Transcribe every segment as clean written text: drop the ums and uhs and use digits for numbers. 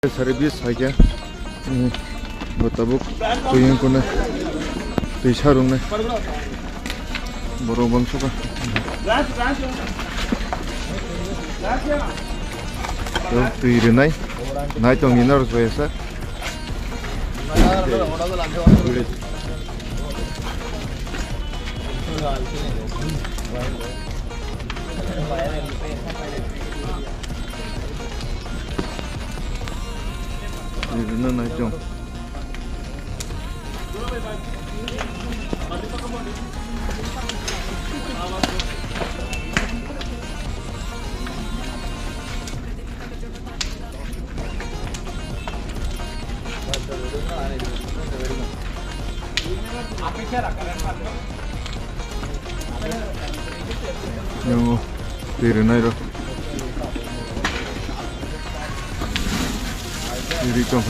Service aja, betabuk tuyung kuna, tisarung nih, borobang suka. Tuh tuyur nai, nai tong inar biasa. Tuyur nai tong. Yung tuyur nai ro. Tuyur tong.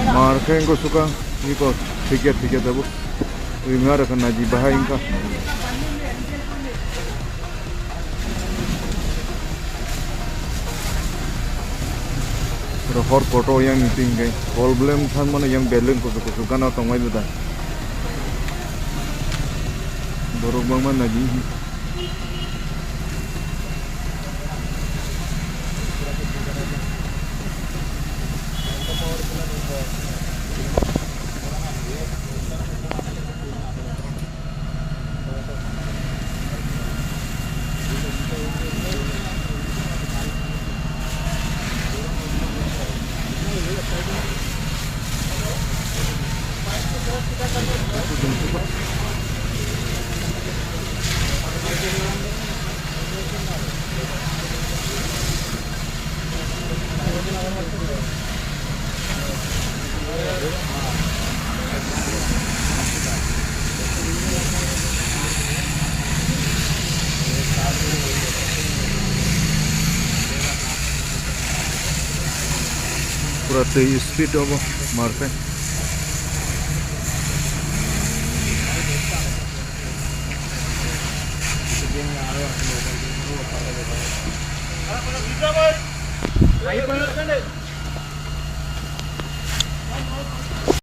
Marketing ko suka, iko tiket tabu. Ingar akan naji bahaya ingka. Hor foto yang meeting gay. Problem kan mana yang balance ko suka na tongwai duda. Borok bang mana naji. Pura speed apa market.